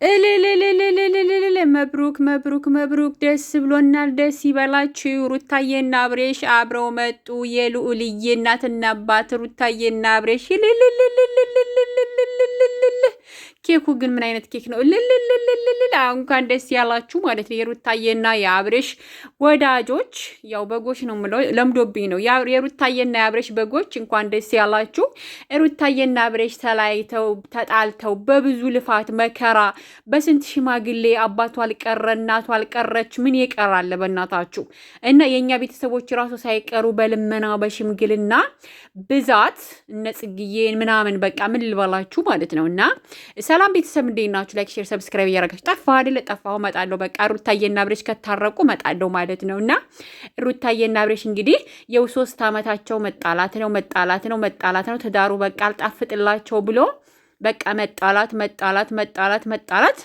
እልልልልልልልል መብሩክ መብሩክ መብሩክ ደስ ብሎናል። ደስ ይበላችሁ። ሩታዬና አብሬሽ አብረው መጡ። የልዑልዬ እናትና አባት ሩታዬና አብሬሽ ልልልልልልልልልልልል። ኬኩ ግን ምን አይነት ኬክ ነው? ልልልልልልል እንኳን ደስ ያላችሁ ማለት ነው። የሩታዬና የአብሬሽ ወዳጆች ያው በጎች ነው የምለው ለምዶብኝ ነው። የሩታዬና የአብሬሽ በጎች እንኳን ደስ ያላችሁ። ሩታዬና አብሬሽ ተለያይተው ተጣልተው በብዙ ልፋት መከራ በስንት ሽማግሌ አባቱ አልቀረ እናቱ አልቀረች ምን ይቀራል በእናታችሁ እና የኛ ቤተሰቦች ራሱ ሳይቀሩ በልመና በሽምግልና ብዛት እነ ጽግዬን ምናምን በቃ ምን ልበላችሁ ማለት ነው። እና ሰላም ቤተሰብ እንዴት ናችሁ? ላይክ ሼር ሰብስክራይብ እያደረጋችሁ ጠፋ አይደለ? ጠፋሁ እመጣለሁ። በቃ ሩታዬና አብሬሽ ከታረቁ እመጣለሁ ማለት ነው። እና ሩታዬና አብሬሽ እንግዲህ የ3 ዓመታቸው መጣላት ነው መጣላት ነው መጣላት ነው። ትዳሩ በቃ አልጣፍጥላቸው ብሎ በቃ መጣላት መጣላት መጣላት መጣላት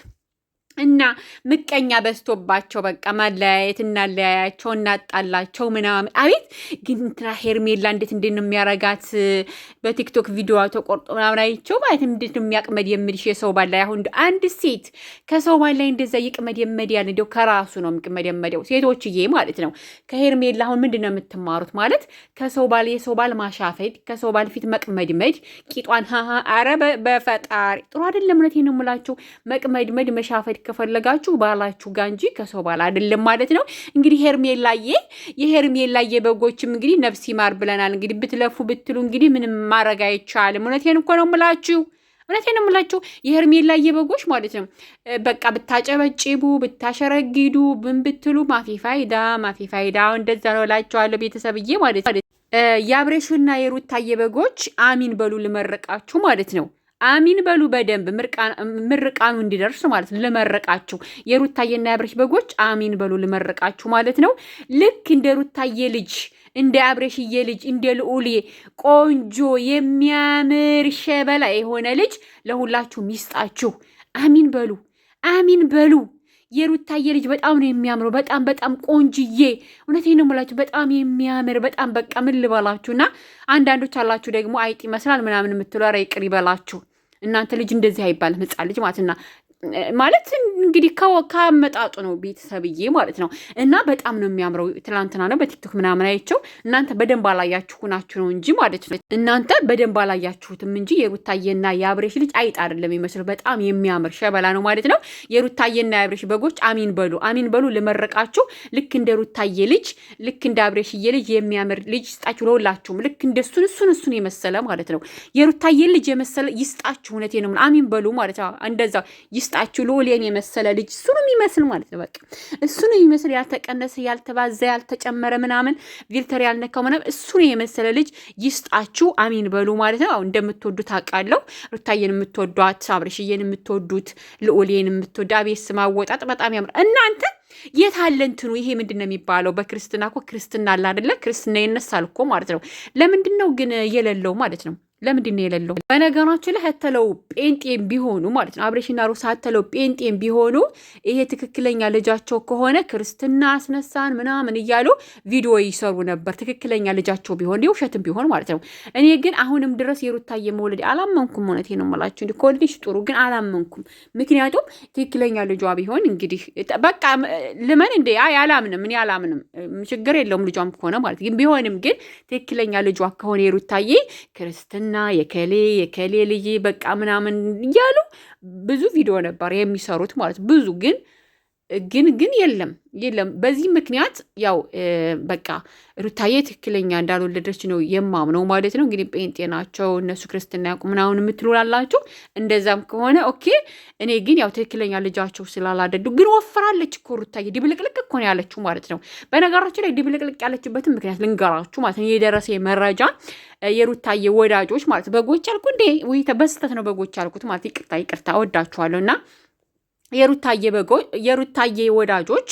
እና ምቀኛ በዝቶባቸው በቃ ማለያየት እናለያያቸው እናጣላቸው ምናምን። አቤት ግን እንትና ሄርሜላ እንዴት ነው የሚያረጋት? በቲክቶክ ቪዲዮ ተቆርጦ ምናምን አይቼው ማለት እንዴት ነው የሚያቅመድ የምልሽ የሰው ባል ላይ አሁን አንድ ሴት ከሰው ባል ላይ እንደዛ ይቅመድ የመዲያን እንደው ከራሱ ነው የሚቅመድ የመዲያው ሴቶችዬ ማለት ነው። ከሄርሜላ አሁን ምንድን ነው የምትማሩት? ማለት ከሰው ባል የሰው ባል ማሻፈድ ከሰው ባል ፊት መቅመድመድ ቂጧን አረ በፈጣሪ ጥሩ አይደለም። እውነቴን ነው የምላችሁ መቅመድመድ መሻፈድ ከፈለጋችሁ ባላችሁ ጋር እንጂ ከሰው ባል አይደለም ማለት ነው። እንግዲህ የሄርሜላዬ በጎችም እንግዲህ ነፍስ ይማር ብለናል። እንግዲህ ብትለፉ ብትሉ እንግዲህ ምንም ማድረግ አይቻልም። እውነቴን እኮ ነው የምላችሁ የሄርሜላዬ በጎች ማለት ነው። በቃ ብታጨበጭቡ ብታሸረግዱ ምን ብትሉ ማፊ ፋይዳ እንደዛ ነው እላችኋለሁ ቤተሰብዬ ማለት ነው። የአብሬሽና የሩታዬ በጎች አሚን በሉ ልመረቃችሁ ማለት ነው። አሚን በሉ በደንብ ምርቃኑ እንዲደርስ ማለት ነው። ልመረቃችሁ የሩታዬና የአብሬሽ በጎች አሚን በሉ ልመረቃችሁ ማለት ነው። ልክ እንደ ሩታዬ ልጅ እንደ አብሬሽዬ ልጅ እንደ ልዑሌ ቆንጆ የሚያምር ሸበላ የሆነ ልጅ ለሁላችሁም ይስጣችሁ። አሚን በሉ አሚን በሉ። የሩታዬ ልጅ በጣም ነው የሚያምረው። በጣም በጣም ቆንጅዬ፣ እውነቴን ነው የምላችሁ በጣም የሚያምር በጣም በቃ ምን ልበላችሁና አንዳንዶች አላችሁ ደግሞ አይጥ ይመስላል ምናምን የምትሉ ኧረ ይቅር ይበላችሁ። እናንተ ልጅ እንደዚህ አይባልም፣ ህፃን ልጅ ማለት እንግዲህ ከአመጣጡ ነው ቤተሰብዬ ማለት ነው። እና በጣም ነው የሚያምረው። ትላንትና ነው በቲክቶክ ምናምን አይቼው። እናንተ በደንብ አላያችሁ ናችሁ ነው እንጂ ማለት ነው። እናንተ በደንብ አላያችሁትም እንጂ የሩታዬና የአብሬሽ ልጅ አይጥ አይደለም የሚመስለው። በጣም የሚያምር ሸበላ ነው ማለት ነው። የሩታዬና የአብሬሽ በጎች አሚን በሉ አሚን በሉ ልመረቃችሁ። ልክ እንደ ሩታዬ ልጅ ልክ እንደ አብሬሽዬ ልጅ የሚያምር ልጅ ይስጣችሁ ለሁላችሁም። ልክ እንደ እሱን የመሰለ ማለት ነው። የሩታዬ ልጅ የመሰለ ይስጣችሁ። እውነቴን ነው አሚን በሉ ማለት ነው። እንደዛ ይስጣችሁ። ልዑሌን የመሰለ ልጅ እሱን የሚመስል ማለት ነው። በቃ እሱን የሚመስል ያልተቀነሰ ያልተባዛ ያልተጨመረ ምናምን ቪልተር ያልነካው ምናምን እሱን የመሰለ ልጅ ይስጣችሁ። አሚን በሉ ማለት ነው። አሁን እንደምትወዱት አውቃለሁ። ሩታዬን የምትወዷት፣ አብሬሽዬን የምትወዱት፣ ልዑሌን የምትወዱ አቤት ስም አወጣጥ በጣም ያምራል። እናንተ የታለ እንትኑ ይሄ ምንድን ነው የሚባለው? በክርስትና እኮ ክርስትና አለ አይደለ? ክርስትና ይነሳል እኮ ማለት ነው። ለምንድን ነው ግን የሌለው ማለት ነው? ለምንድን ነው የሌለው? በነገራችን ላይ ሀተለው ጴንጤም ቢሆኑ ማለት ነው አብሬሽና ሩታ ሀተለው ጴንጤም ቢሆኑ ይሄ ትክክለኛ ልጃቸው ከሆነ ክርስትና አስነሳን ምናምን እያሉ ቪዲዮ ይሰሩ ነበር። ትክክለኛ ልጃቸው ቢሆን የውሸትም ቢሆን ማለት ነው። እኔ ግን አሁንም ድረስ የሩታዬ መውለድ አላመንኩም። እውነቴን ነው የምላችሁ። እንዲ ከወልድሽ ጥሩ ግን አላመንኩም። ምክንያቱም ትክክለኛ ልጇ ቢሆን እንግዲህ በቃ ልመን እንደ አላምንም። እኔ አላምንም። ችግር የለውም ልጇም ከሆነ ማለት ግን ቢሆንም ግን ትክክለኛ ልጇ ከሆነ የሩታዬ ክርስትና የከሌ ልጅ በቃ ምናምን እያሉ ብዙ ቪዲዮ ነበር የሚሰሩት ማለት ብዙ ግን የለም። በዚህ ምክንያት ያው በቃ ሩታዬ ትክክለኛ እንዳልወለደች ነው የማምነው ማለት ነው። እንግዲህ ጴንጤ ናቸው እነሱ ክርስትና ያውቁ ምናምን የምትሉላላችሁ። እንደዛም ከሆነ ኦኬ። እኔ ግን ያው ትክክለኛ ልጃቸው ስላላደዱ ግን ወፍራለች እኮ ሩታዬ። ድብልቅልቅ እኮ ነው ያለችው ማለት ነው። በነገራችሁ ላይ ድብልቅልቅ ያለችበትን ምክንያት ልንገራችሁ ማለት ነው። የደረሰ መረጃ የሩታዬ ወዳጆች ማለት በጎች አልኩ እንዴ ወይ በስተት ነው በጎች አልኩት ማለት ይቅርታ እወዳችኋለሁ። እና የሩታዬ ወዳጆች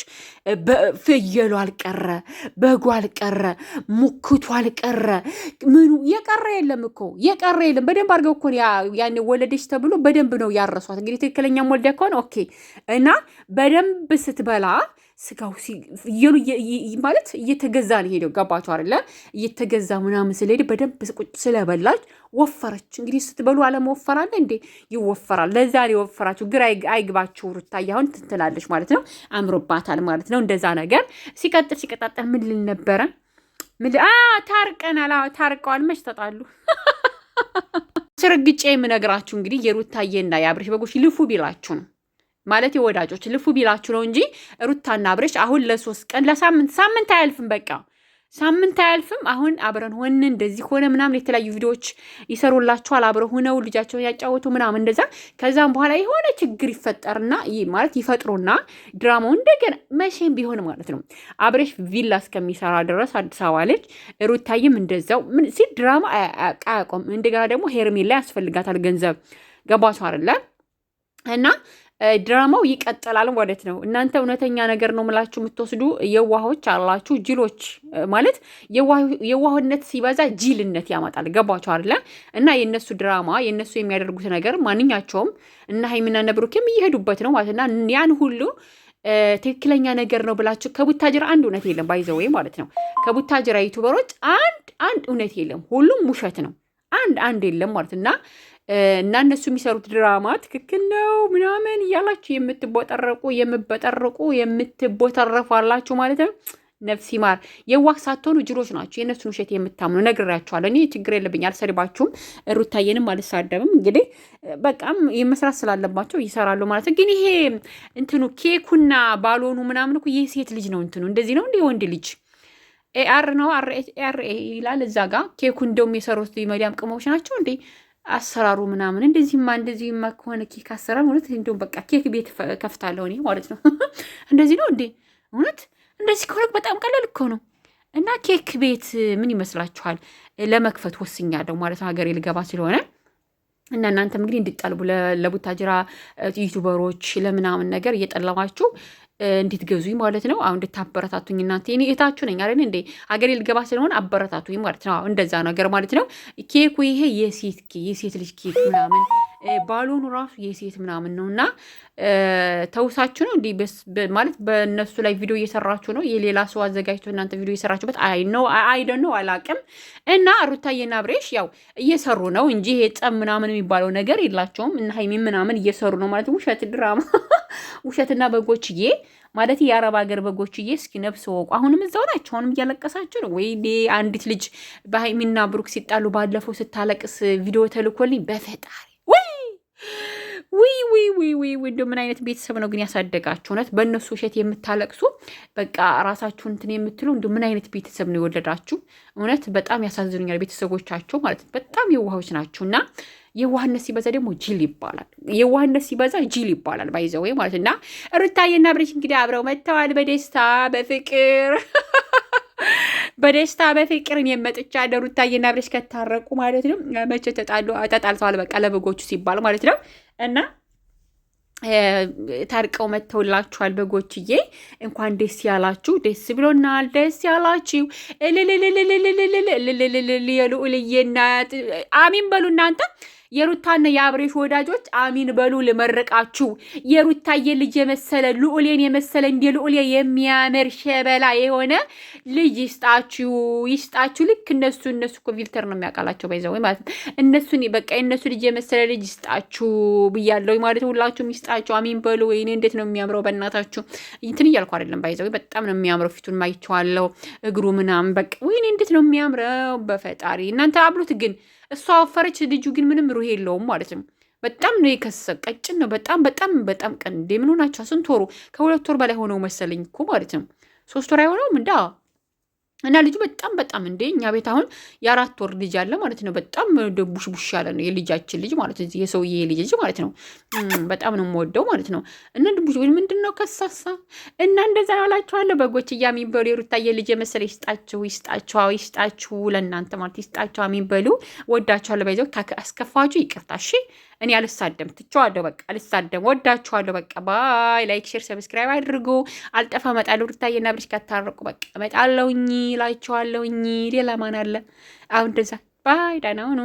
ፍየሉ አልቀረ፣ በጉ አልቀረ፣ ሙክቱ አልቀረ፣ ምኑ የቀረ የለም እኮ የቀረ የለም። በደንብ አድርገው እኮ ያኔ ወለደች ተብሎ በደንብ ነው ያረሷት። እንግዲህ ትክክለኛ ወልዳ ከሆነ ኦኬ። እና በደንብ ስትበላ ስጋው ማለት እየተገዛ ነው ሄደው። ገባችሁ አይደለ? እየተገዛ ምናምን ስለሄደ በደንብ ቁጭ ስለበላች ወፈረች። እንግዲህ ስትበሉ አለመወፈር አለ እንዴ? ይወፈራል። ለዛ ነው የወፈራችሁ። ግራ አይግባችሁ። ሩታዬ አሁን ትንትላለች ማለት ነው። አምሮባታል ማለት ነው። እንደዛ ነገር ሲቀጣጠል ምን ልል ነበረ? ታርቀናል። ታርቀዋል። መች ተጣሉ? ስርግጬ የምነግራችሁ እንግዲህ የሩታዬና የአብርሽ በጎች ልፉ ቢላችሁ ነው ማለት የወዳጆች ልፉ ቢላችሁ ነው እንጂ ሩታና አብርሽ አሁን ለ3 ቀን ሳምንት አያልፍም። በቃ ሳምንት አያልፍም። አሁን አብረን ሆን እንደዚህ ሆነ ምናምን የተለያዩ ቪዲዮዎች ይሰሩላችኋል። አብረን ሆነው ልጃቸውን ያጫወቱ ምናምን እንደዛ። ከዛም በኋላ የሆነ ችግር ይፈጠርና ማለት ይፈጥሩና ድራማው እንደገና መቼም ቢሆን ማለት ነው አብርሽ ቪላ እስከሚሰራ ድረስ አዲስ አበባ ልጅ ሩታይም እንደዛው ሲል ድራማ አያቆም። እንደገና ደግሞ ሄርሜላ ያስፈልጋታል ገንዘብ። ገባችሁ አይደለ? እና ድራማው ይቀጥላል ማለት ነው። እናንተ እውነተኛ ነገር ነው ምላችሁ የምትወስዱ የዋሆች አላችሁ፣ ጅሎች ማለት የዋህነት ሲበዛ ጅልነት ያመጣል። ገባችሁ አይደለ? እና የነሱ ድራማ የነሱ የሚያደርጉት ነገር ማንኛቸውም እና ሀይሚና እነ ብሩኬም እየሄዱበት ነው ማለት እና ያን ሁሉ ትክክለኛ ነገር ነው ብላችሁ ከቡታጅራ አንድ እውነት የለም ባይዘው ማለት ነው። ከቡታጅራ ዩቱበሮች አንድ እውነት የለም፣ ሁሉም ውሸት ነው። አንድ የለም ማለት እና እነሱ የሚሰሩት ድራማ ትክክል ነው ምናምን እያላችሁ የምትቦተረፉ አላችሁ ማለት ነው። ነፍስ ይማር። የዋህ ሳትሆኑ ጅሎች ናቸው። የእነሱን ውሸት የምታምኑ ነግሬያችኋለሁ። እኔ ችግር የለብኝ፣ አልሰድባችሁም። ሩታዬንም አልሳደብም። እንግዲህ በቃም የመስራት ስላለባቸው ይሰራሉ ማለት ነው። ግን ይሄ እንትኑ ኬኩና ባሎኑ ምናምን እኮ የሴት ልጅ ነው። እንትኑ እንደዚህ ነው እንደ ወንድ ልጅ ኤአር ነው አር ይላል እዛ ጋ። ኬኩ እንደውም የሰሩት መዲያም ቅመሞች ናቸው እንዴ አሰራሩ ምናምን። እንደዚህማ ከሆነ ኬክ አሰራር ማለት እንደውም በቃ ኬክ ቤት ከፍታለሁ እኔ ማለት ነው። እንደዚህ ነው እንዴ? እውነት እንደዚህ ከሆነ በጣም ቀላል እኮ ነው። እና ኬክ ቤት ምን ይመስላችኋል? ለመክፈት ወስኛለሁ ማለት ነው። ሀገሬ ልገባ ስለሆነ እና እናንተም እንግዲህ እንድጠልቡ ለቡታጅራ ዩቱበሮች ለምናምን ነገር እየጠለባችሁ እንድትገዙኝ ማለት ነው። አሁን እንድታበረታቱኝ እናንተ እኔ እህታችሁ ነኝ አይደል እንዴ? ሀገሬ ልገባ ስለሆነ አበረታቱኝ ማለት ነው። እንደዛ ነገር ማለት ነው። ኬኩ ይሄ የሴት ልጅ ኬክ ምናምን ባሎኑ ራሱ የሴት ምናምን ነው እና ተውሳችሁ ነው እንዲህ ማለት በእነሱ ላይ ቪዲዮ እየሰራችሁ ነው። የሌላ ሰው አዘጋጅቶ እናንተ ቪዲዮ እየሰራችሁበት አይደን ነው አላቅም። እና ሩታዬና አብርሽ ያው እየሰሩ ነው እንጂ ይሄ ጸብ ምናምን የሚባለው ነገር የላቸውም። እና ሀይሚ ምናምን እየሰሩ ነው ማለት ውሸት ድራማ ውሸትና በጎችዬ ማለት የአረብ ሀገር በጎችዬ እስኪ ነፍስ ወቁ። አሁንም እዛው ናቸው። አሁንም እያለቀሳችሁ ነው ወይ? አንዲት ልጅ በሀይሚና ብሩክ ሲጣሉ ባለፈው ስታለቅስ ቪዲዮ ተልኮልኝ በፈጣሪ ውይ እንደ ምን አይነት ቤተሰብ ነው ግን ያሳደጋችሁ? እውነት በእነሱ ውሸት የምታለቅሱ በቃ ራሳችሁን እንትን የምትሉ እንደ ምን አይነት ቤተሰብ ነው የወለዳችሁ? እውነት በጣም ያሳዝኑኛል ቤተሰቦቻቸው ማለት ነው። በጣም የዋሆች ናችሁ እና የዋህነት ሲበዛ ደግሞ ጅል ይባላል። የዋህነት ሲበዛ ጅል ይባላል ባይዘው ማለት እና ሩታዬና አብርሽ እንግዲህ አብረው መጥተዋል በደስታ በፍቅር በፍቅር የመጥቻ ሩታዬና አብርሽ ከታረቁ ማለት ነው። መቼ ተጣልተዋል በቃ ለበጎቹ ሲባል ማለት ነው እና ታርቀው መጥተውላችኋል በጎችዬ። እንኳን ደስ ያላችሁ። ደስ ብሎናል። ደስ ያላችሁ የልዑልዬና አሚን በሉ እናንተ የሩታና የአብሬሽ ወዳጆች አሚን በሉ። ልመርቃችሁ የሩታዬ ልጅ የመሰለ ልዑሌን የመሰለ እንደ ልዑሌ የሚያምር ሸበላ የሆነ ልጅ ይስጣችሁ። ልክ እነሱ እኮ ፊልተር ነው የሚያውቃላቸው ባይዘው ማለት ነው። እነሱን በቃ የእነሱ ልጅ የመሰለ ልጅ ይስጣችሁ ብያለሁ ማለት ሁላችሁም ይስጣችሁ። አሚን በሉ። ወይኔ እንዴት ነው የሚያምረው በእናታችሁ። እንትን እያልኩ አይደለም ባይዘው በጣም ነው የሚያምረው። ፊቱን ማይቼዋለሁ እግሩ ምናምን በቃ ወይኔ እንዴት ነው የሚያምረው በፈጣሪ። እናንተ አብሉት ግን እሷ ወፈረች፣ ልጁ ግን ምንም ሩህ የለውም ማለት ነው። በጣም ነው የከሰ ቀጭን ነው። በጣም ቀን እንደ ምን ሆናቸው? ስንት ወሩ? ከ2 ወር በላይ ሆነው መሰለኝ እኮ ማለት ነው። 3 ወር አይሆነውም እንዳ እና ልጁ በጣም እንደ እኛ ቤት አሁን የ4 ወር ልጅ አለ ማለት ነው። በጣም ቡሽ ያለ ነው የልጃችን ልጅ ማለት ነው። የሰውዬ ልጅ ማለት ነው። በጣም ነው የምወደው ማለት ነው። እና ድቡሽ ምንድን ነው ከሳሳ እና እንደዛ ነው እላችኋለሁ። በጎች የሚበሉ የሩታዬ ልጅ የመሰለ ይስጣችሁ ለእናንተ ማለት ይስጣችሁ። የሚበሉ ወዳችኋለሁ። ባይዘው አስከፋችሁ ይቅርታ እሺ። እኔ አልሳደም ትቼዋለሁ። በቃ አልሳደም። ወዳችኋለሁ። በቃ ባይ። ላይክ፣ ሼር፣ ሰብስክራይብ አድርጉ። አልጠፋ እመጣለሁ። ሩታዬና አብርሽ ከታረቁ በቃ እመጣለሁኝ እላችኋለሁኝ። ሌላ ማን አለ አሁን? እንደዛ ባይ። ደህና ሁኑ።